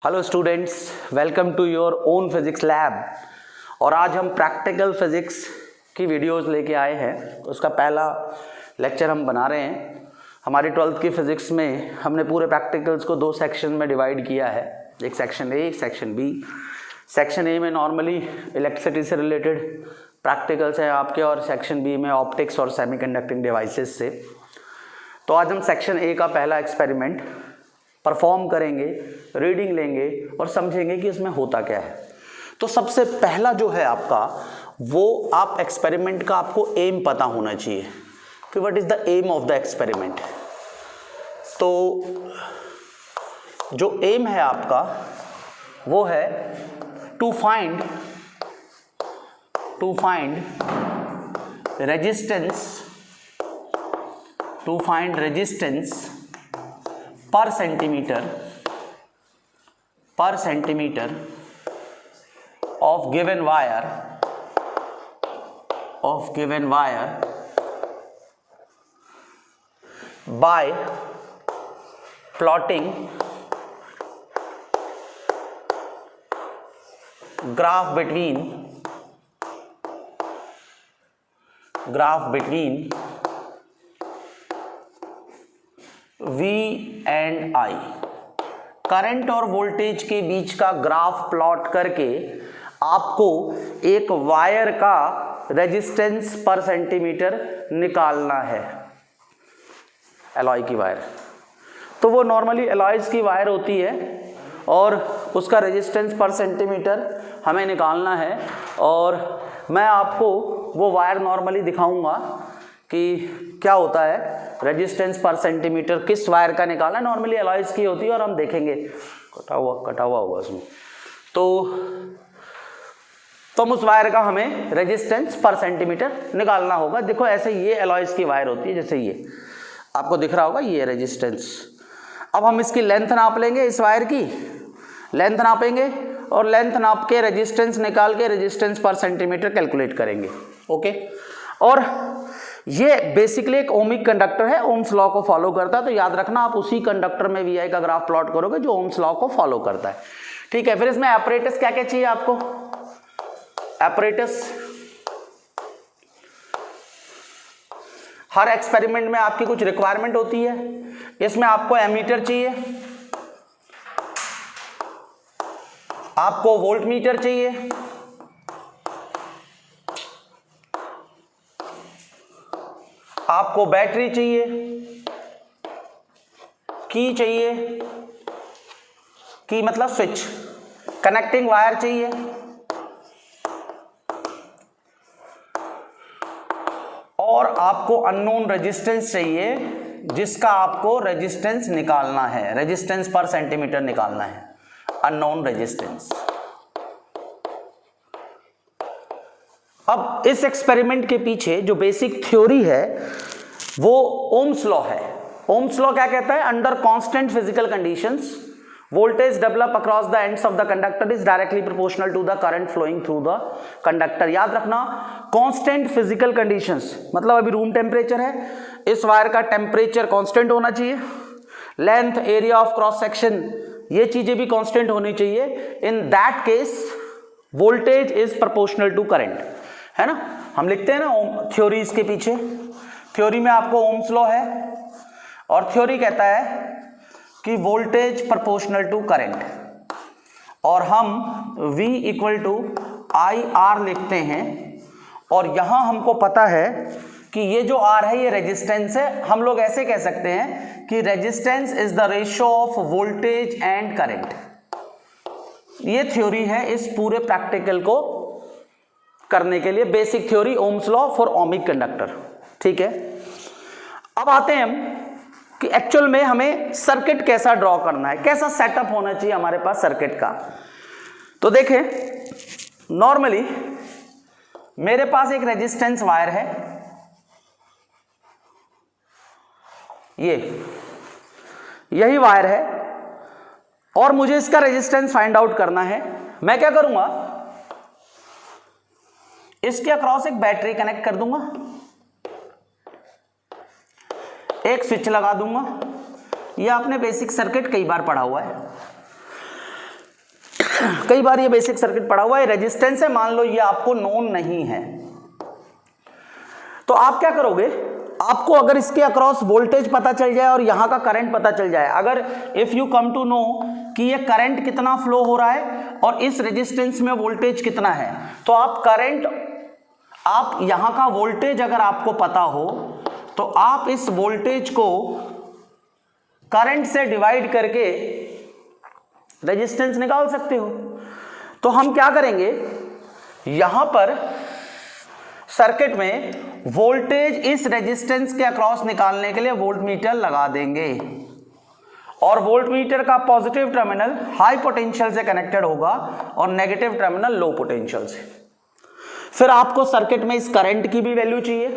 Hello students, welcome to your own physics lab. और आज हम प्रैक्टिकल फिजिक्स की वीडियोस लेके आए हैं। उसका पहला लेक्चर हम बना रहे हैं। हमारी 12th की फिजिक्स में हमने पूरे प्रैक्टिकल्स को दो सेक्शन में डिवाइड किया है, एक सेक्शन ए, एक सेक्शन बी। सेक्शन ए में नॉर्मली इलेक्ट्रिसिटी से रिलेटेड प्रैक्टिकल्स हैं आपके, और सेक्शन बी में ऑप्टिक्स और सेमीकंडक्टिंग डिवाइसेस से। तो आज हम सेक्शन ए का पहला एक्सपेरिमेंट परफॉर्म करेंगे, रीडिंग लेंगे और समझेंगे कि इसमें होता क्या है। तो सबसे पहला जो है आपका, वो आप एक्सपेरिमेंट का आपको एम पता होना चाहिए कि what is the aim of the experiment. तो जो एम है आपका वो है to find resistance per centimeter of given wire by plotting graph between V and I। Current और वोल्टेज के बीच का ग्राफ प्लॉट करके आपको एक वायर का रेजिस्टेंस पर सेंटीमीटर निकालना है, एलॉय की वायर। तो वो नॉर्मली एलॉयज की वायर होती है और उसका रेजिस्टेंस पर सेंटीमीटर हमें निकालना है। और मैं आपको वो वायर नॉर्मली दिखाऊंगा कि क्या होता है, रेजिस्टेंस पर सेंटीमीटर किस वायर का निकालना है। नॉर्मली एलॉयज की होती है और हम देखेंगे कटा हुआ होगा उसमें। तो हम उस वायर का हमें रेजिस्टेंस पर सेंटीमीटर निकालना होगा। देखो ऐसे ये एलॉयज की वायर होती है, जैसे ये आपको दिख रहा होगा, ये रेजिस्टेंस। अब हम इसकी लेंथ नाप लेंगे, इस वायर की लेंथ नापेंगे और लेंथ नाप के रेजिस्टेंस निकाल के रेजिस्टेंस पर सेंटीमीटर कैलकुलेट करेंगे। ओके, और ये बेसिकली एक ओमिक कंडक्टर है, ओम्स लॉ को फॉलो करता है। तो याद रखना, आप उसी कंडक्टर में वी आई का ग्राफ प्लॉट करोगे जो ओम्स लॉ को फॉलो करता है। ठीक है, फिर इसमें एपरेटस क्या क्या चाहिए आपको। एपरेटस हर एक्सपेरिमेंट में आपकी कुछ रिक्वायरमेंट होती है। इसमें आपको एमीटर चाहिए, आपको वोल्टमीटर चाहिए, आपको बैटरी चाहिए, की चाहिए, की मतलब स्विच, कनेक्टिंग वायर चाहिए, और आपको अननोन रेजिस्टेंस चाहिए जिसका आपको रेजिस्टेंस निकालना है, रेजिस्टेंस पर सेंटीमीटर निकालना है, अननोन रेजिस्टेंस। अब इस एक्सपेरिमेंट के पीछे जो बेसिक थ्योरी है वो ओम्स लॉ है। ओम्स लॉ क्या कहता है, under constant physical conditions voltage develop across the ends of the conductor is directly proportional to the current flowing through the conductor. याद रखना, कांस्टेंट फिजिकल कंडीशंस मतलब अभी रूम टेम्परेचर है, इस वायर का टेम्परेचर कांस्टेंट होना चाहिए, length, area of cross section, ये चीजें भी कांस्टेंट होनी चाहिए। In that case voltage is proportional to current, है ना। हम लिखते हैं ना थ्योरी इसके पीछे। थ्योरी में आपको ओम्स लॉ है और थ्योरी कहता है कि वोल्टेज प्रोपोर्शनल टू करंट, और हम V इक्वल टू IR लिखते हैं। और यहां हमको पता है कि ये जो R है ये रेजिस्टेंस है। हम लोग ऐसे कह सकते हैं कि resistance is the ratio of voltage and current. ये थ्योरी है इस पूरे प्रैक्टिकल को करने के लिए, basic theory Ohm's law for ohmic conductor. ठीक है, अब आते हैं हम कि एक्चुअल में हमें सर्किट कैसा ड्रॉ करना है, कैसा सेटअप होना चाहिए हमारे पास सर्किट का। तो देखें, नॉर्मली मेरे पास एक रेजिस्टेंस वायर है, यही वायर है, और मुझे इसका रेजिस्टेंस फाइंड आउट करना है। मैं क्या करूंगा, इसके अक्रॉस एक बैटरी कनेक्ट कर दूंगा, एक स्विच लगा दूंगा। ये आपने बेसिक सर्किट कई बार पढ़ा हुआ है। कई बार ये बेसिक सर्किट पढ़ा हुआ है, रेजिस्टेंस है, मान लो ये आपको नोन नहीं है, तो आप क्या करोगे, आपको अगर इसके अक्रॉस वोल्टेज पता चल जाए और यहां का करंट पता चल जाए, अगर if you come to know कि ये करंट कितना फ्लो हो रहा है और इस रेजिस्टेंस में वोल्टेज कितना है, तो आप यहां का वोल्टेज अगर आपको पता हो तो आप इस वोल्टेज को करंट से डिवाइड करके रेजिस्टेंस निकाल सकते हो। तो हम क्या करेंगे, यहां पर सर्किट में वोल्टेज इस रेजिस्टेंस के अक्रॉस निकालने के लिए वोल्टमीटर लगा देंगे और वोल्टमीटर का पॉजिटिव टर्मिनल हाई पोटेंशियल से कनेक्टेड होगा और नेगेटिव टर्मिनल लो पोटेंशियल से। फिर आपको सर्किट में इस करंट की भी वैल्यू चाहिए,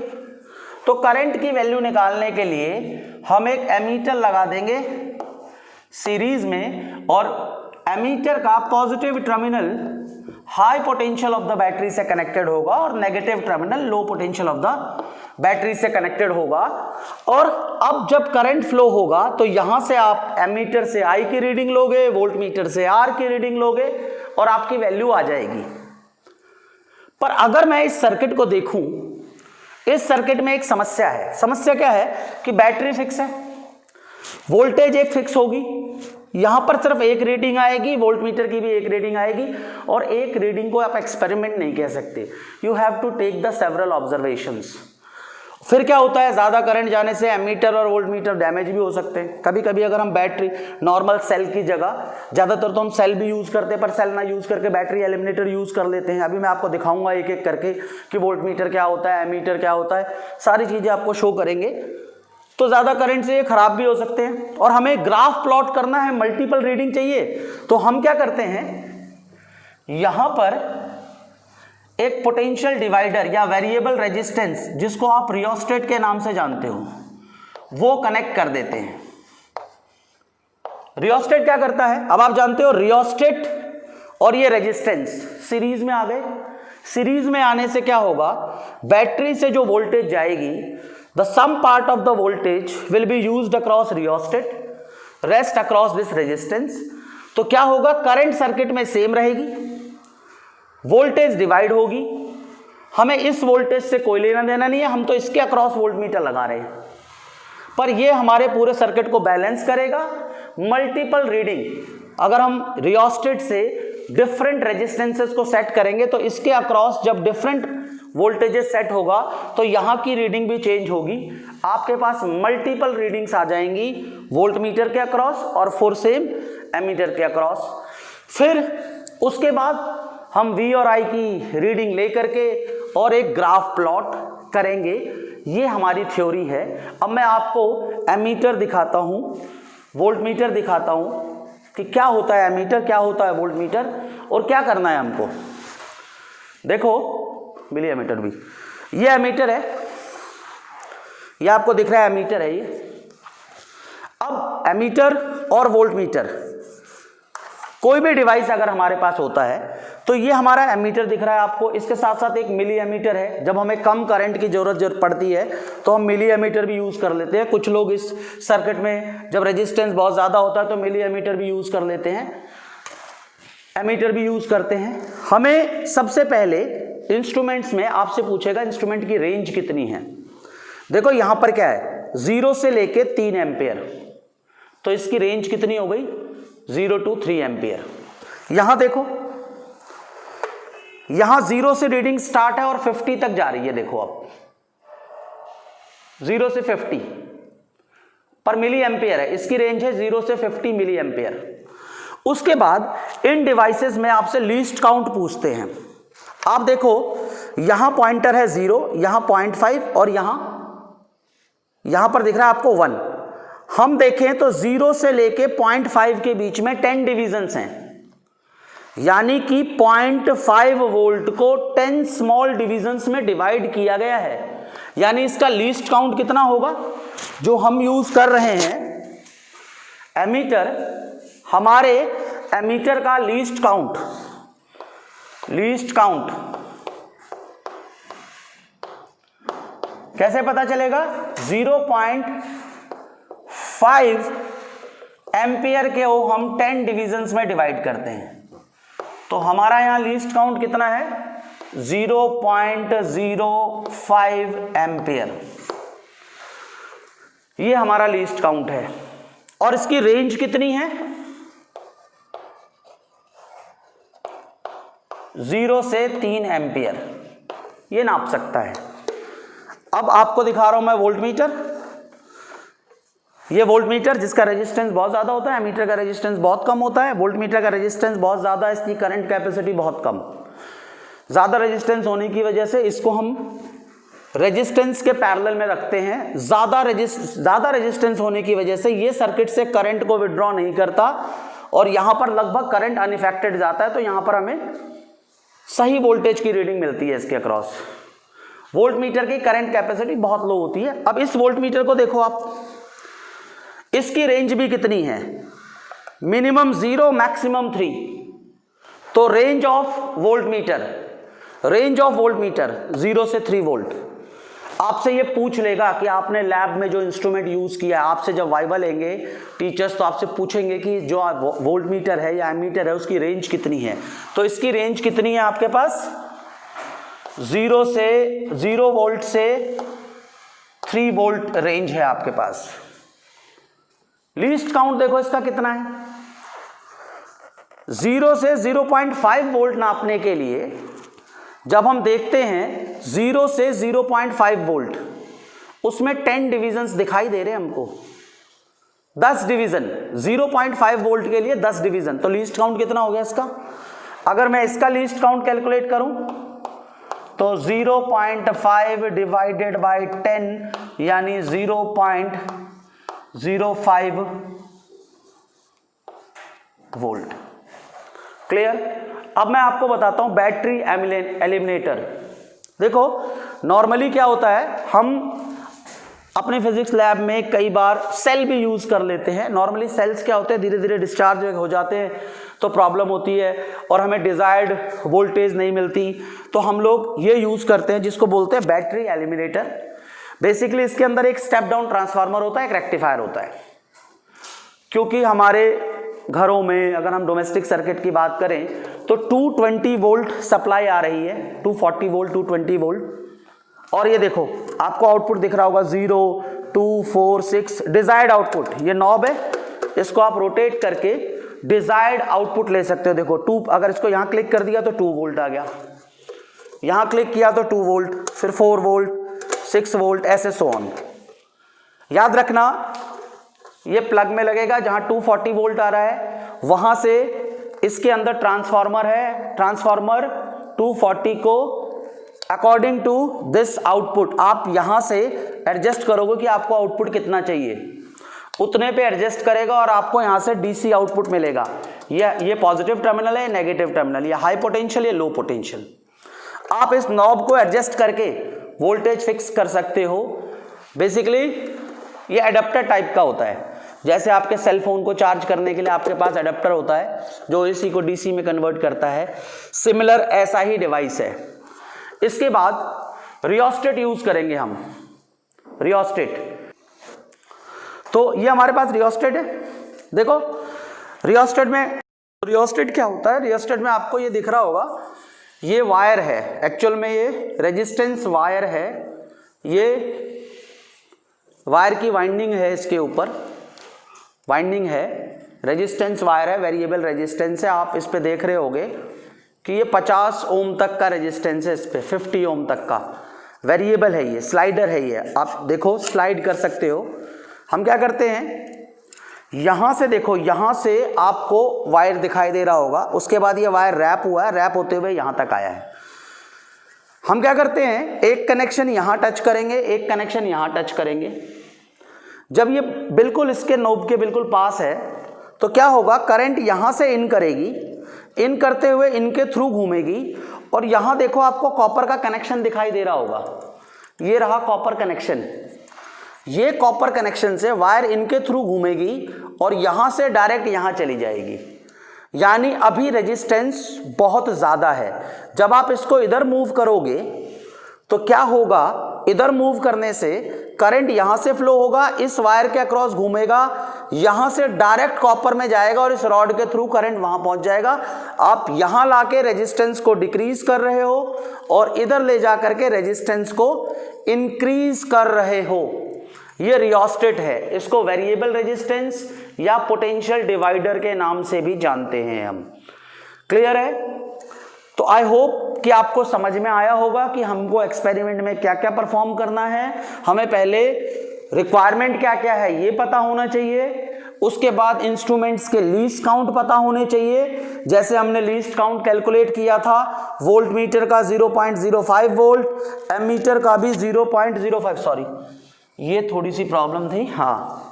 तो करंट की वैल्यू निकालने के लिए हम एक एमीटर लगा देंगे सीरीज में और एमीटर का positive terminal high potential of the battery से कनेक्टेड होगा और negative terminal low potential of the battery से कनेक्टेड होगा। और अब जब करंट फ्लो होगा तो यहां से आप एमीटर से I की रीडिंग लोगे, वोल्टमीटर से R की रीडिंग लोगे और आपकी वैल्यू आ जाएगी। पर अगर मैं इस सर्किट को देखूं, इस सर्किट में एक समस्या है। समस्या क्या है कि बैटरी फिक्स है, वोल्टेज एक फिक्स होगी, यहां पर सिर्फ एक रीडिंग आएगी, वोल्टमीटर की भी एक रीडिंग आएगी और एक रीडिंग को आप एक्सपेरिमेंट नहीं कह सकते, you have to take the several observations. फिर क्या होता है, ज्यादा करंट जाने से एमीटर और वोल्टमीटर डैमेज भी हो सकते हैं। कभी कभी अगर हम बैटरी नॉर्मल सेल की जगह, ज्यादातर तो हम सेल भी यूज करते हैं पर सेल ना यूज करके बैटरी एलिमिनेटर यूज कर लेते हैं। अभी मैं आपको दिखाऊंगा एक एक करके कि वोल्टमीटर क्या होता है, एमीटर क्या होता है, सारी चीजें आपको शो करेंगे। तो ज्यादा करंट से ये खराब भी हो सकते हैं और हमें ग्राफ प्लॉट करना है, मल्टीपल रीडिंग चाहिए। तो हम क्या करते हैं, यहां पर एक पोटेंशियल डिवाइडर या वेरिएबल रेजिस्टेंस, जिसको आप रियोस्टेट के नाम से जानते हो, वो कनेक्ट कर देते हैं। रियोस्टेट क्या करता है, अब आप जानते हो, रियोस्टेट और ये रेजिस्टेंस सीरीज में आ गए। सीरीज में आने से क्या होगा, बैटरी से जो वोल्टेज जाएगी, the sum part of the voltage will be used across rheostat, rest across this resistance। तो क्या होगा, करंट सर्किट में सेम रहेगी, वोल्टेज डिवाइड होगी, हमें इस वोल्टेज से कोई लेना देना नहीं है, हम तो इसके अक्रॉस वोल्टमीटर लगा रहे हैं, पर ये हमारे पूरे सर्किट को बैलेंस करेगा। मल्टीपल रीडिंग, अगर हम रियोस्टेट से डिफरेंट रेजिस्टेंसेस को सेट करेंगे तो इसके अक्रॉस जब डिफरेंट वोल्टेजेस सेट होगा तो यहां की रीडिंग भी चेंज होगी, आपके पास मल्टीपल रीडिंग्स आ जाएंगी वोल्टमीटर के अक्रॉस और फोर सेम एमीटर के अक्रॉस। फिर उसके बाद हम V और I की रीडिंग लेकर के और एक ग्राफ प्लॉट करेंगे। ये हमारी थ्योरी है। अब मैं आपको एमीटर दिखाता हूं, वोल्टमीटर दिखाता हूं कि क्या होता है एमीटर, क्या होता है वोल्टमीटर और क्या करना है हमको। देखो मिली एमीटर भी, ये एमीटर है, ये आपको दिख रहा है एमीटर है ये। अब एमीटर और वोल्टमीटर, कोई भी डिवाइस अगर हमारे पास होता है तो ये हमारा एमीटर दिख रहा है आपको, इसके साथ साथ एक मिली एमीटर है। जब हमें कम करंट की जरूरत पड़ती है तो हम मिली एमीटर भी यूज कर लेते हैं। कुछ लोग इस सर्किट में जब रेजिस्टेंस बहुत ज्यादा होता है तो मिली एमीटर भी यूज कर लेते हैं, एमीटर भी यूज करते हैं। हमें सबसे पहले इंस्ट्रूमेंट्स में आपसे पूछेगा इंस्ट्रूमेंट की रेंज कितनी है। देखो यहां पर क्या है, 0 से लेके 3 एम्पियर, तो इसकी रेंज कितनी हो गई, 0 to 3 एम्पियर। यहां देखो, यहां 0 से रीडिंग स्टार्ट है और 50 तक जा रही है। देखो अब 0 से 50 पर मिली एम्पियर है, इसकी रेंज है 0 से 50 मिली एम्पियर। उसके बाद इन डिवाइसेस में आपसे लीस्ट काउंट पूछते हैं। आप देखो यहां पॉइंटर है 0, यहां 0.5 और यहां पर दिख रहा है आपको 1। हम देखें तो 0 से लेके 0.5 के बीच में 10 डिविजन्स हैं, यानी कि 0.5 वोल्ट को 10 स्मॉल डिविजन्स में डिवाइड किया गया है। यानी इसका लीस्ट काउंट कितना होगा, जो हम यूज कर रहे हैं एमीटर, हमारे एमीटर का लीस्ट काउंट कैसे पता चलेगा, 0.5 एम्पियर के वो हम 10 डिविजन्स में डिवाइड करते हैं। तो हमारा यहाँ लीस्ट काउंट कितना है 0.05 एम्पियर, ये हमारा लीस्ट काउंट है। और इसकी रेंज कितनी है 0 से 3 एम्पियर, ये नाप सकता है। अब आपको दिखा रहा हूं मैं वोल्टमीटर। ये वोल्टमीटर जिसका रेजिस्टेंस बहुत ज़्यादा होता है, एमीटर का रेजिस्टेंस बहुत कम होता है। वोल्टमीटर का रेजिस्टेंस बहुत ज़्यादा है, इसकी करंट कैपेसिटी बहुत कम। ज़्यादा रेजिस्टेंस होने की वजह से इसको हम रेजिस्टेंस के पैरेलल में रखते हैं। ज़्यादा रेजिस्टेंस होने की वजह से ये सर्किट से करंट को विड्रॉ नहीं करता और यहाँ पर लगभग करंट अनइफेक्टेड जाता है, तो यहाँ पर हमें सही वोल्टेज की रीडिंग मिलती है इसके अक्रॉस। वोल्टमीटर की करंट कैपेसिटी बहुत लो होती है। अब इस वोल्टमीटर को देखो आप, इसकी रेंज भी कितनी है, मिनिमम 0 मैक्सिमम 3। तो रेंज ऑफ वोल्टमीटर 0 से 3 वोल्ट। आपसे ये पूछ लेगा कि आपने लैब में जो इंस्ट्रूमेंट यूज किया है, आपसे जब वाइवा लेंगे टीचर्स तो आपसे पूछेंगे कि जो वोल्टमीटर है या एमीटर है उसकी रेंज कितनी है। तो इसकी रेंज कितनी है आपके पास 0 वोल्ट से 3 वोल्ट रेंज है आपके पास। लीस्ट काउंट देखो इसका कितना है, 0 से 0.5 वोल्ट नापने के लिए जब हम देखते हैं 0 से 0.5 वोल्ट, उसमें 10 डिविजन्स दिखाई दे रहे हैं हमको, 10 डिवीजन 0.5 वोल्ट के लिए 10 डिवीजन। तो लीस्ट काउंट कितना हो गया इसका, अगर मैं इसका लीस्ट काउंट कैलकुलेट करूं तो 0.5 डिवाइडेड बाय 10 यानी 0.05 वोल्ट। क्लियर। अब मैं आपको बताता हूं बैटरी एलिमिनेटर। देखो नॉर्मली क्या होता है, हम अपने फिजिक्स लैब में कई बार सेल भी यूज कर लेते हैं। नॉर्मली सेल्स क्या होते हैं, धीरे धीरे डिस्चार्ज हो जाते हैं तो प्रॉब्लम होती है और हमें डिजायर्ड वोल्टेज नहीं मिलती, तो हम लोग ये यूज करते हैं जिसको बोलते हैं बैटरी एलिमिनेटर। बेसिकली इसके अंदर एक स्टेप डाउन ट्रांसफार्मर होता है, एक रेक्टिफायर होता है। क्योंकि हमारे घरों में अगर हम डोमेस्टिक सर्किट की बात करें तो 220 वोल्ट सप्लाई आ रही है, 240 वोल्ट 220 वोल्ट। और ये देखो आपको आउटपुट दिख रहा होगा 0 2 4 6 डिजायर्ड आउटपुट। ये नॉब है, इसको आप रोटेट करके डिजायर्ड आउटपुट ले सकते हो। देखो 2, अगर इसको यहाँ क्लिक कर दिया तो 2 वोल्ट आ गया, यहाँ क्लिक किया तो 2 वोल्ट, फिर 4 वोल्ट 6 वोल्ट, ऐसे सो ऑन। याद रखना ये प्लग में लगेगा, जहां 240 वोल्ट आ रहा है वहां से इसके अंदर ट्रांसफार्मर है, ट्रांसफार्मर 240 को अकॉर्डिंग टू दिस आउटपुट आप यहां से एडजस्ट करोगे कि आपको आउटपुट कितना चाहिए, उतने पे एडजस्ट करेगा और आपको यहां से डीसी आउटपुट मिलेगा। ये पॉजिटिव टर्मिनल है, नेगेटिव टर्मिनल, ये हाई पोटेंशियल, ये लो पोटेंशियल। आप इस नॉब को एडजस्ट करके वोल्टेज फिक्स कर सकते हो। बेसिकली ये एडाप्टर टाइप का होता है, जैसे आपके सेल फोन को चार्ज करने के लिए आपके पास एडाप्टर होता है जो एसी को डीसी में कन्वर्ट करता है, सिमिलर ऐसा ही डिवाइस है। इसके बाद रियोस्टेट यूज करेंगे हम, रियोस्टेट। तो ये हमारे पास रियोस्टेट है। देखो रियोस्टेट क्या होता है, रियोस्टेट में आपको ये दिख रहा होगा, ये वायर है, एक्चुअल में ये रेजिस्टेंस वायर है, ये वायर की वाइंडिंग है, इसके ऊपर वाइंडिंग है, रेजिस्टेंस वायर है, वेरिएबल रेजिस्टेंस है। आप इस पे देख रहे होगे कि ये 50 ओम तक का रेजिस्टेंस है, इस पे 50 ओम तक का वेरिएबल है, ये स्लाइडर है, ये आप देखो स्लाइड कर सकते हो। हम क्या करते हैं, यहां से देखो, यहां से आपको वायर दिखाई दे रहा होगा, उसके बाद ये वायर रैप हुआ है, रैप होते हुए यहां तक आया है। हम क्या करते हैं, एक कनेक्शन यहां टच करेंगे, एक कनेक्शन यहां टच करेंगे। जब ये बिल्कुल इसके नोब के बिल्कुल पास है तो क्या होगा, करंट यहां से इन करेगी, इन करते हुए इनके थ्रू घूमेगी और यहां देखो आपको कॉपर का कनेक्शन दिखाई दे रहा होगा, ये रहा कॉपर कनेक्शन। ये कॉपर कनेक्शन से वायर इनके थ्रू घूमेगी और यहां से डायरेक्ट यहां चली जाएगी। यानी अभी रेजिस्टेंस बहुत ज्यादा है। जब आप इसको इधर मूव करोगे तो क्या होगा, इधर मूव करने से करंट यहां से फ्लो होगा, इस वायर के अक्रॉस घूमेगा, यहां से डायरेक्ट कॉपर में जाएगा और इस रॉड के थ्रू करंट वहां पहुंच जाएगा। आप यहां लाके रेजिस्टेंस को डिक्रीज कर रहे हो और इधर ले जा करके रेजिस्टेंस को इंक्रीज कर रहे हो। ये रियोस्टेट है, इसको वेरिएबल रेजिस्टेंस या पोटेंशियल डिवाइडर के नाम से भी जानते हैं हम। क्लियर है? तो आई होप कि आपको समझ में आया होगा कि हमको एक्सपेरिमेंट में क्या क्या परफॉर्म करना है। हमें पहले रिक्वायरमेंट क्या क्या है ये पता होना चाहिए, उसके बाद इंस्ट्रूमेंट्स के लीस्ट काउंट पता होने चाहिए। जैसे हमने लीस्ट काउंट कैलकुलेट किया था, वोल्ट मीटर का 0.05 वोल्ट, एमीटर का भी 0.05, सॉरी ये थोड़ी सी प्रॉब्लम थी, हाँ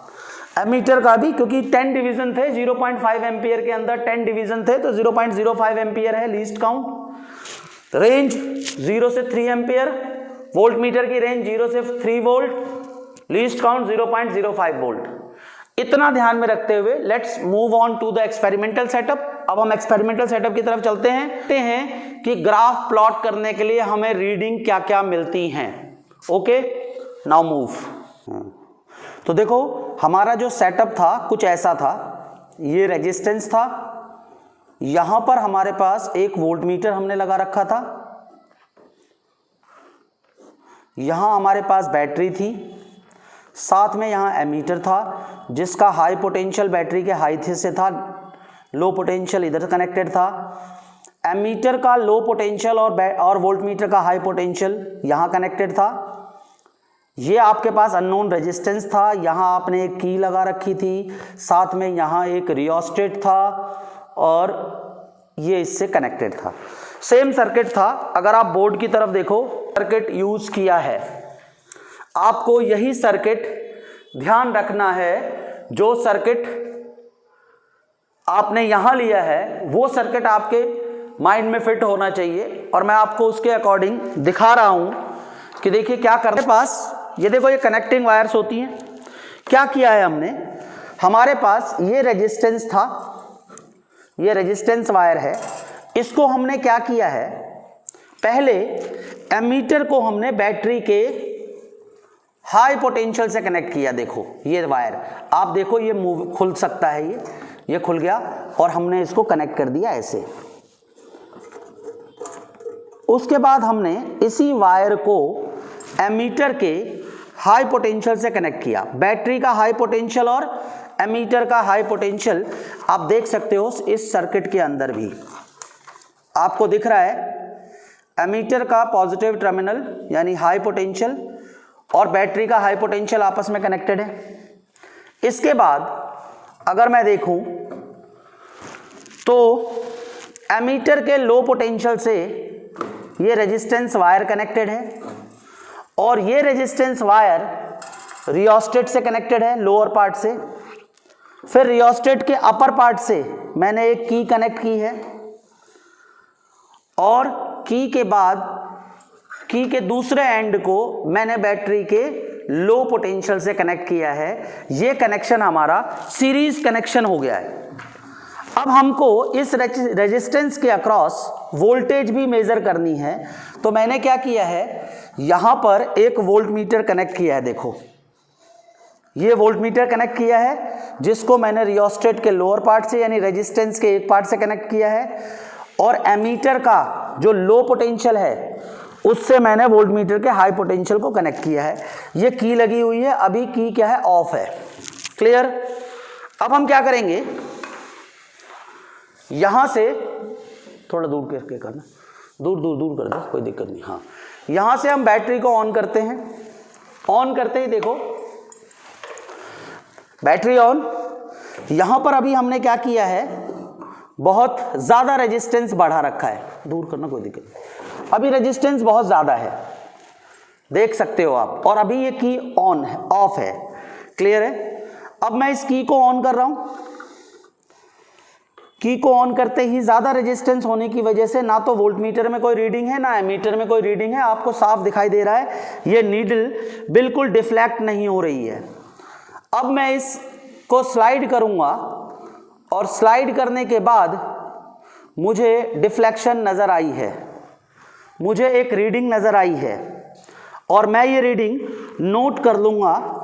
एमीटर का भी, क्योंकि 10 डिवीजन थे 0.5 एम्पियर के अंदर 10 डिवीजन थे तो 0.05 एम्पियर है लीस्ट काउंट। रेंज 0 से 3 एम्पियर, वोल्ट मीटर की रेंज 0 से 3 वोल्ट, लीस्ट काउंट 0.05 वोल्ट। इतना ध्यान में रखते हुए let's move on to the experimental setup. अब हम एक्सपेरिमेंटल सेटअप की तरफ चलते हैं कि ग्राफ प्लॉट करने के लिए हमें रीडिंग क्या क्या मिलती हैं। Okay, now move. तो देखो हमारा जो सेटअप था कुछ ऐसा था, ये रेजिस्टेंस था, यहां पर हमारे पास एक वोल्ट मीटर हमने लगा रखा था, यहां हमारे पास बैटरी थी, साथ में यहां एमीटर था जिसका हाई पोटेंशियल बैटरी के हाई से था, लो पोटेंशियल इधर कनेक्टेड था। एमीटर का लो पोटेंशियल और वोल्ट मीटर का हाई पोटेंशियल यहां कनेक्टेड था। ये आपके पास अननोन रेजिस्टेंस था, यहाँ आपने एक की लगा रखी थी, साथ में यहाँ एक रियोस्टेट था और ये इससे कनेक्टेड था। सेम सर्किट था। अगर आप बोर्ड की तरफ देखो, सर्किट यूज किया है, आपको यही सर्किट ध्यान रखना है। जो सर्किट आपने यहाँ लिया है वो सर्किट आपके माइंड में फिट होना चाहिए और मैं आपको उसके अकॉर्डिंग दिखा रहा हूँ कि देखिए क्या करने पास, ये देखो ये कनेक्टिंग वायर्स होती हैं। क्या किया है हमने, हमारे पास ये रेजिस्टेंस था, ये रेजिस्टेंस वायर है, इसको हमने क्या किया है, पहले एमीटर को हमने बैटरी के हाई पोटेंशियल से कनेक्ट किया। देखो ये वायर, आप देखो ये मूव खुल सकता है, ये खुल गया और हमने इसको कनेक्ट कर दिया ऐसे। उसके बाद हमने इसी वायर को एमीटर के हाई पोटेंशियल से कनेक्ट किया। बैटरी का हाई पोटेंशियल और एमीटर का हाई पोटेंशियल आप देख सकते हो इस सर्किट के अंदर भी आपको दिख रहा है। एमीटर का पॉजिटिव टर्मिनल यानी हाई पोटेंशियल और बैटरी का हाई पोटेंशियल आपस में कनेक्टेड है। इसके बाद अगर मैं देखूं तो एमीटर के लो पोटेंशियल से ये रेजिस्टेंस वायर कनेक्टेड है और ये रेजिस्टेंस वायर रियोस्टेट से कनेक्टेड है, लोअर पार्ट से। फिर रियोस्टेट के अपर पार्ट से मैंने एक की कनेक्ट की है और की के बाद की के दूसरे एंड को मैंने बैटरी के लो पोटेंशियल से कनेक्ट किया है। ये कनेक्शन हमारा सीरीज कनेक्शन हो गया है। अब हमको इस रेजिस्टेंस के अक्रॉस वोल्टेज भी मेजर करनी है, तो मैंने क्या किया है, यहां पर एक वोल्ट मीटर कनेक्ट किया है। देखो ये वोल्ट मीटर कनेक्ट किया है जिसको मैंने रियोस्टेट के लोअर पार्ट से यानी रेजिस्टेंस के एक पार्ट से कनेक्ट किया है और एमीटर का जो लो पोटेंशियल है उससे मैंने वोल्ट मीटर के हाई पोटेंशियल को कनेक्ट किया है। ये की लगी हुई है, अभी की क्या है, ऑफ है। क्लियर? अब हम क्या करेंगे, यहां से थोड़ा दूर करके करना, दूर दूर दूर कर दो, कोई दिक्कत नहीं। हाँ, यहां से हम बैटरी को ऑन करते हैं। ऑन करते ही देखो बैटरी ऑन। यहां पर अभी हमने क्या किया है, बहुत ज्यादा रेजिस्टेंस बढ़ा रखा है, दूर करना कोई दिक्कत नहीं। अभी रेजिस्टेंस बहुत ज्यादा है, देख सकते हो आप, और अभी ये की ऑन है, ऑफ है। क्लियर है? अब मैं इस की को ऑन कर रहा हूं। की को ऑन करते ही ज्यादा रेजिस्टेंस होने की वजह से ना तो वोल्ट मीटर में कोई रीडिंग है ना एमीटर में कोई रीडिंग है, आपको साफ दिखाई दे रहा है। ये नीडल बिल्कुल डिफ्लेक्ट नहीं हो रही है। अब मैं इसको स्लाइड करूंगा और स्लाइड करने के बाद मुझे डिफ्लेक्शन नजर आई है, मुझे एक रीडिंग नजर आई है और मैं ये रीडिंग नोट कर लूँगा,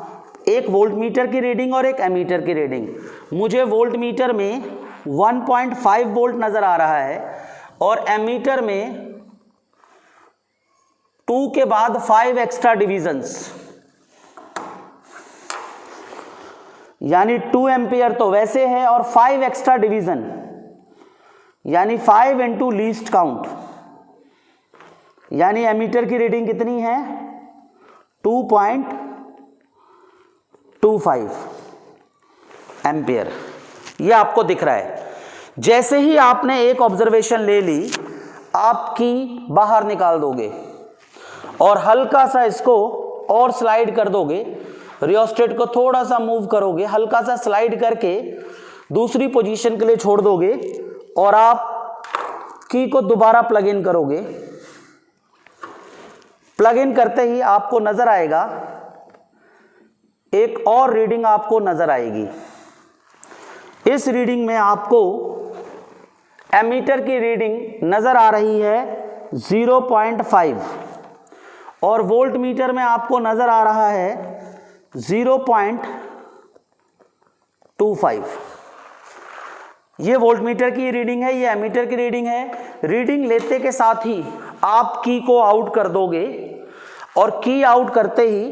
एक वोल्ट मीटर की रीडिंग और एक एमीटर की रीडिंग। मुझे वोल्ट मीटर में 1.5 वोल्ट नज़र आ रहा है और एमीटर में 2 के बाद 5 एक्स्ट्रा डिविजन्स, यानी 2 एम्पियर तो वैसे है और 5 एक्स्ट्रा डिवीजन यानी 5 इंटू लीस्ट काउंट, यानी एमीटर की रीडिंग कितनी है 2.25 एम्पियर। ये आपको दिख रहा है। जैसे ही आपने एक ऑब्जर्वेशन ले ली, आप की बाहर निकाल दोगे और हल्का सा इसको और स्लाइड कर दोगे, रियोस्टेट को थोड़ा सा मूव करोगे, हल्का सा स्लाइड करके दूसरी पोजीशन के लिए छोड़ दोगे और आप की को दोबारा प्लग इन करोगे। प्लग इन करते ही आपको नजर आएगा, एक और रीडिंग आपको नजर आएगी। इस रीडिंग में आपको एमीटर की रीडिंग नजर आ रही है 0.5 और वोल्ट मीटर में आपको नजर आ रहा है 0.25। ये वोल्ट मीटर की रीडिंग है, ये एमीटर की रीडिंग है। रीडिंग लेते के साथ ही आप की को आउट कर दोगे और की आउट करते ही,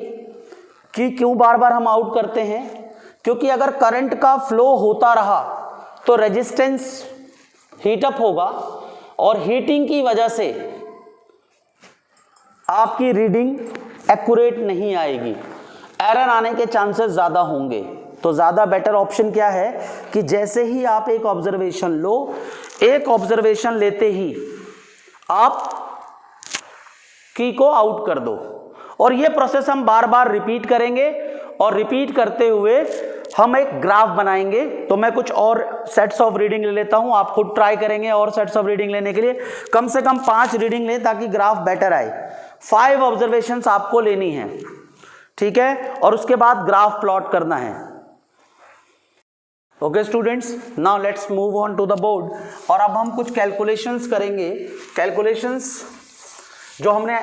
की क्यों बार बार हम आउट करते हैं, क्योंकि अगर करंट का फ्लो होता रहा तो रेजिस्टेंस हीटअप होगा और हीटिंग की वजह से आपकी रीडिंग एक्यूरेट नहीं आएगी, एरर आने के चांसेस ज़्यादा होंगे। तो ज़्यादा बेटर ऑप्शन क्या है कि जैसे ही आप एक ऑब्जर्वेशन लो, एक ऑब्जर्वेशन लेते ही आप की को आउट कर दो और ये प्रोसेस हम बार बार रिपीट करेंगे और रिपीट करते हुए हम एक ग्राफ बनाएंगे। तो मैं कुछ और सेट्स ऑफ रीडिंग ले लेता हूं, आप खुद ट्राई करेंगे और सेट्स ऑफ रीडिंग लेने के लिए कम से कम 5 रीडिंग लें ताकि ग्राफ बेटर आए। 5 ऑब्जर्वेशंस आपको लेनी है, ठीक है, और उसके बाद ग्राफ प्लॉट करना है। Okay students, now let's move on to the board और अब हम कुछ कैलकुलेशंस करेंगे। कैलकुलेशंस जो हमने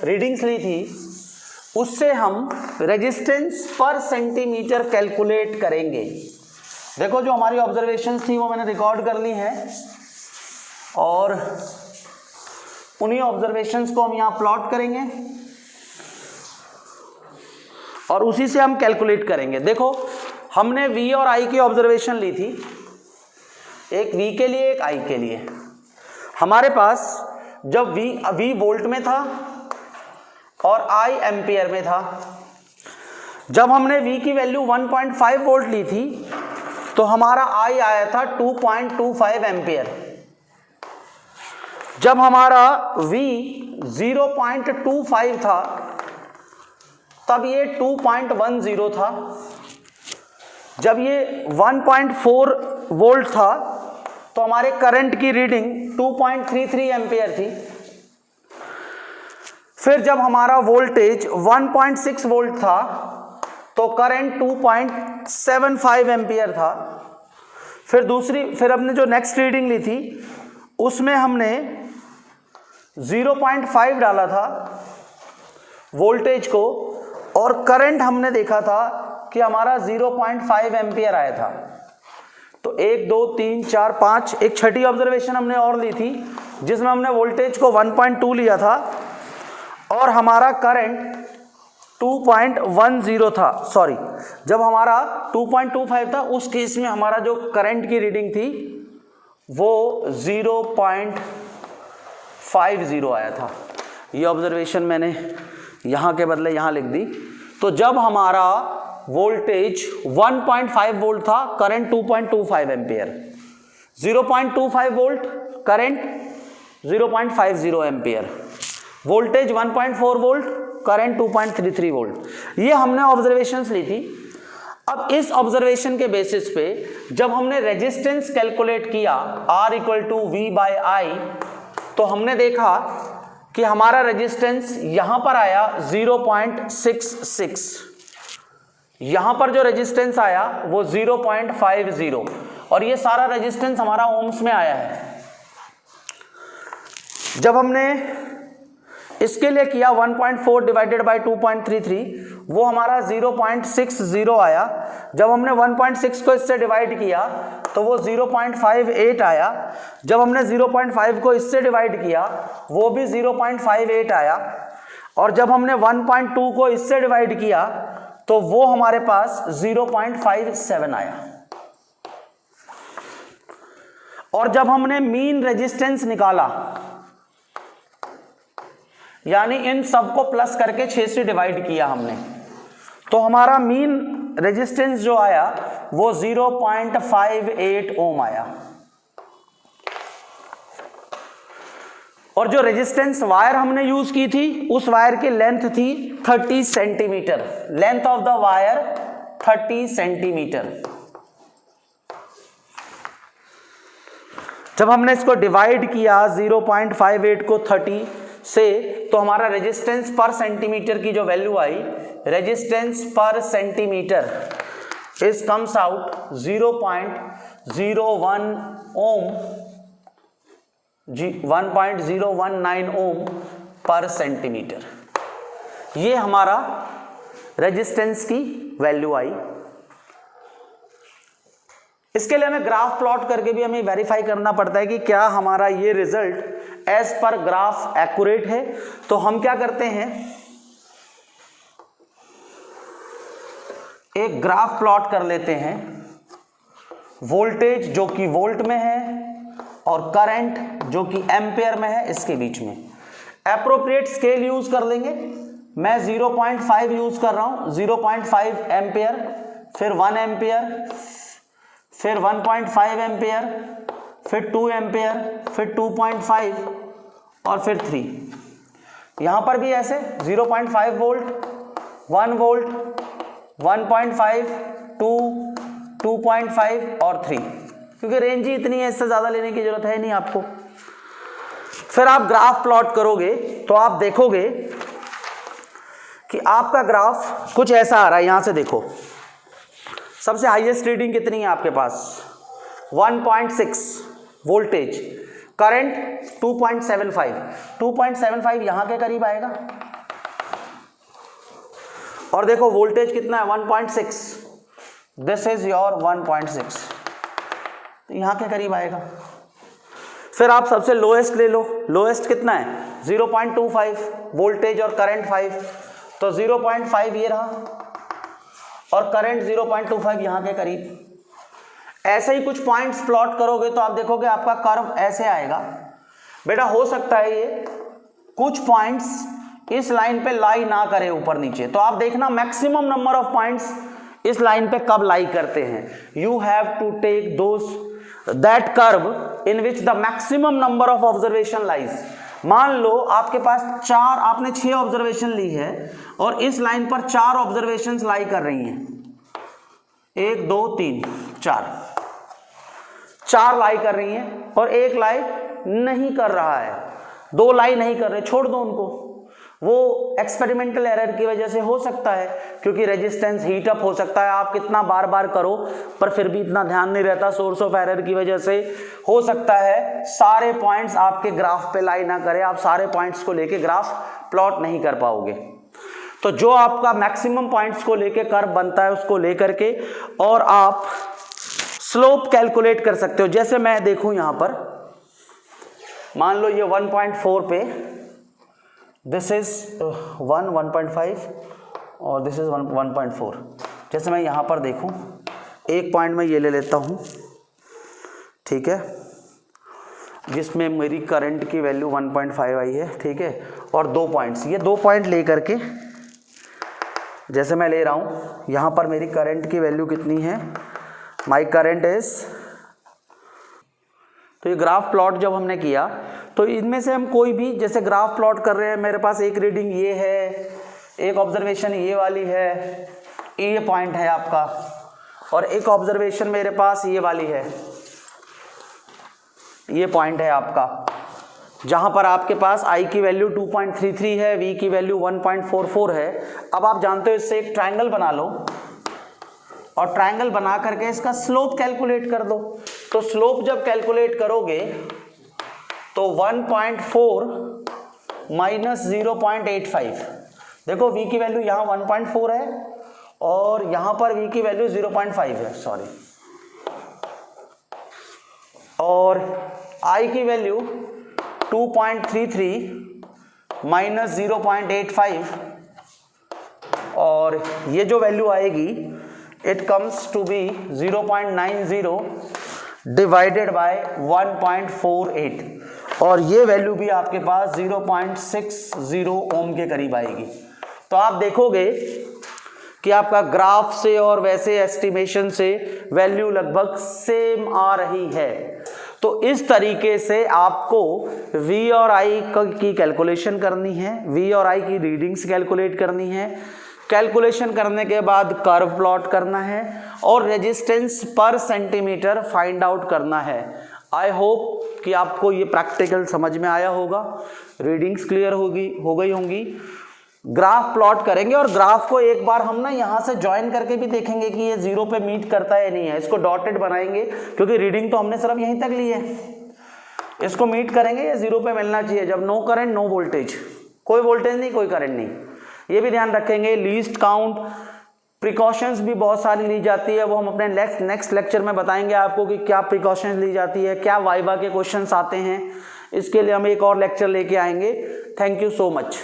रीडिंग्स ली थी उससे हम रेजिस्टेंस पर सेंटीमीटर कैलकुलेट करेंगे। देखो जो हमारी ऑब्जर्वेशंस थी वो मैंने रिकॉर्ड कर ली है और उन्हीं ऑब्जर्वेशंस को हम यहाँ प्लॉट करेंगे और उसी से हम कैलकुलेट करेंगे। देखो हमने V और I की ऑब्जर्वेशन ली थी, एक V के लिए एक I के लिए। हमारे पास जब V वोल्ट में था और I एम्पियर में था। जब हमने V की वैल्यू 1.5 वोल्ट ली थी तो हमारा I आया था 2.25 एम्पियर। जब हमारा V 0.25 था तब ये 2.10 था। जब ये 1.4 वोल्ट था तो हमारे करंट की रीडिंग 2.33 एम्पियर थी। फिर जब हमारा वोल्टेज 1.6 वोल्ट था तो करंट 2.75 एम्पियर था। फिर हमने जो नेक्स्ट रीडिंग ली थी उसमें हमने 0.5 डाला था वोल्टेज को और करंट हमने देखा था कि हमारा 0.5 एम्पियर आया था। तो 1 2 3 4 5 एक छठी ऑब्जर्वेशन हमने और ली थी जिसमें हमने वोल्टेज को 1.2 लिया था और हमारा करंट 2.10 था। सॉरी, जब हमारा 2.25 था उस केस में हमारा जो करंट की रीडिंग थी वो 0.50 आया था। ये ऑब्जर्वेशन मैंने यहाँ के बदले यहाँ लिख दी। तो जब हमारा वोल्टेज 1.5 वोल्ट था, current 2.25 ampere, 0.25 volt current 0.50 ampere, voltage 1.4 volt current 2.33 volt. ये हमने ऑब्जर्वेशंस ली थी। अब इस ऑब्जर्वेशन के बेसिस पे जब हमने रेजिस्टेंस कैलकुलेट किया R = V/I, तो हमने देखा कि हमारा रेजिस्टेंस यहां पर आया 0.66, यहां पर जो रेजिस्टेंस आया वो 0.50 और ये सारा रेजिस्टेंस हमारा ओम्स में आया है। जब हमने इसके लिए किया 1.4 डिवाइडेड बाई 2.33, वो हमारा 0.60 आया। जब हमने 1.6 को इससे डिवाइड किया तो वो 0.58 आया। जब हमने 0.5 को इससे डिवाइड किया वो भी 0.58 आया। और जब हमने 1.2 को इससे डिवाइड किया तो वो हमारे पास 0.57 आया। और जब हमने मीन रेजिस्टेंस निकाला, यानी इन सबको प्लस करके 6 से डिवाइड किया हमने, तो हमारा मीन रेजिस्टेंस जो आया वो 0.58 ओम आया। और जो रेजिस्टेंस वायर हमने यूज की थी उस वायर की लेंथ थी 30 centimetre. Length of the wire 30 centimetre. जब हमने इसको डिवाइड किया 0.58 को 30 से, तो हमारा रेजिस्टेंस पर सेंटीमीटर की जो वैल्यू आई, रेजिस्टेंस पर सेंटीमीटर इज कम्स आउट 0.01 ओम, 1.019 ओम पर सेंटीमीटर। ये हमारा रेजिस्टेंस की वैल्यू आई। इसके लिए हमें ग्राफ प्लॉट करके भी हमें वेरीफाई करना पड़ता है कि क्या हमारा ये result as per graph accurate है। तो हम क्या करते हैं, एक ग्राफ प्लॉट कर लेते हैं, वोल्टेज जो कि वोल्ट में है और करंट जो कि एम्पेयर में है, इसके बीच में एप्रोप्रिएट स्केल यूज कर लेंगे। मैं 0.5 यूज कर रहा हूं, 0.5 एम्पेयर, फिर 1 एम्पेयर, फिर 1.5 एम्पेयर, फिर 2 एम्पेयर, फिर 2.5 और फिर 3। यहां पर भी ऐसे 0.5 वोल्ट, 1 वोल्ट, 1.5, 2, 2.5 और 3, क्योंकि रेंज ही इतनी है, इससे ज्यादा लेने की जरूरत है नहीं आपको। फिर आप ग्राफ प्लॉट करोगे तो आप देखोगे कि आपका ग्राफ कुछ ऐसा आ रहा है। यहां से देखो, सबसे हाईएस्ट रीडिंग कितनी है आपके पास, 1.6 वोल्टेज, करंट 2.75 यहां के करीब आएगा। और देखो वोल्टेज कितना है, 1.6, दिस इज योर 1.6, यहां के करीब आएगा। फिर आप सबसे लोएस्ट ले लो, लोएस्ट कितना है, 0.25 वोल्टेज और करंट 5, तो 0.5 ये रहा और करंट 0.25 यहां के करीब। ऐसे ही कुछ पॉइंट्स प्लॉट करोगे तो आप देखोगे आपका कर्व ऐसे आएगा। बेटा हो सकता है ये कुछ पॉइंट्स इस लाइन पे लाई ना करे ऊपर नीचे, तो आप देखना मैक्सिमम नंबर ऑफ पॉइंट्स इस लाइन पे कब लाई करते हैं। You have to take those that curve in which the maximum number of observation lies. मान लो आपके पास आपने 6 ऑब्जर्वेशन ली है और इस लाइन पर 4 ऑब्जर्वेशन लाई कर रही हैं, 1 2 3 4 लाई कर रही हैं और एक लाई नहीं कर रहा है, 2 लाई नहीं कर रहे, छोड़ दो उनको। वो एक्सपेरिमेंटल एरर की वजह से हो सकता है, क्योंकि रेजिस्टेंस हीट अप हो सकता है, आप कितना बार बार करो पर फिर भी इतना ध्यान नहीं रहता, सोर्स ऑफ एरर की वजह से हो सकता है सारे पॉइंट्स आपके ग्राफ पे लाई ना करे, आप सारे पॉइंट्स को लेके ग्राफ प्लॉट नहीं कर पाओगे। तो जो आपका मैक्सिमम पॉइंट्स को लेके कर्व बनता है उसको लेकर के और आप स्लोप कैलकुलेट कर सकते हो। जैसे मैं देखूं यहां पर, मान लो ये 1.4 पे, दिस इज 1.5 और दिस इज 1.4। जैसे मैं यहां पर देखूं, एक पॉइंट में ये ले लेता हूं, ठीक है, जिसमें मेरी करंट की वैल्यू 1.5 आई है, ठीक है, और 2 पॉइंट्स, ये 2 पॉइंट लेकर के जैसे मैं ले रहा हूं, यहां पर मेरी करंट की वैल्यू कितनी है, माई करंट इज, तो ये ग्राफ प्लॉट जब हमने किया तो इनमें से हम कोई भी, जैसे ग्राफ प्लॉट कर रहे हैं, मेरे पास एक रीडिंग ये है, एक ऑब्जर्वेशन ये वाली है, ये पॉइंट है आपका, और एक ऑब्जर्वेशन मेरे पास ये वाली है, ये पॉइंट है आपका, जहां पर आपके पास I की वैल्यू 2.33 है, V की वैल्यू 1.44 है। अब आप जानते हो इससे एक ट्रायंगल बना लो और ट्रायंगल बना करके इसका स्लोप कैलकुलेट कर दो। तो स्लोप जब कैलकुलेट करोगे तो 1.4 माइनस 0.85। देखो v की वैल्यू यहाँ 1.4 है और यहाँ पर v की वैल्यू 0.5 है, सॉरी, और I की वैल्यू 2.33 माइनस 0.85, और ये जो वैल्यू आएगी it comes to be 0.90 divided by 1.48, और ये वैल्यू भी आपके पास 0.60 ओम के करीब आएगी। तो आप देखोगे कि आपका ग्राफ से और वैसे एस्टिमेशन से वैल्यू लगभग सेम आ रही है। तो इस तरीके से आपको V और I की कैलकुलेशन करनी है, V और I की रीडिंग्स कैलकुलेट करनी है, कैलकुलेशन करने के बाद कर्व प्लॉट करना है और रेजिस्टेंस पर सेंटीमीटर फाइंड आउट करना है। आई होप कि आपको ये प्रैक्टिकल समझ में आया होगा, रीडिंग्स क्लियर हो गई होंगी। ग्राफ प्लॉट करेंगे और ग्राफ को एक बार हम ना यहाँ से ज्वाइन करके भी देखेंगे कि ये जीरो पे मीट करता है या नहीं है। इसको डॉटेड बनाएंगे क्योंकि रीडिंग तो हमने सिर्फ यहीं तक ली है। इसको मीट करेंगे, ये जीरो पे मिलना चाहिए। जब नो करंट नो वोल्टेज, कोई वोल्टेज नहीं कोई करंट नहीं, ये भी ध्यान रखेंगे। लीस्ट काउंट प्रिकॉशंस भी बहुत सारी ली जाती है, वो हम अपने नेक्स्ट लेक्चर में बताएंगे आपको कि क्या प्रिकॉशंस ली जाती है, क्या वाइवा के क्वेश्चंस आते हैं। इसके लिए हम एक और लेक्चर लेके आएंगे। Thank you so much.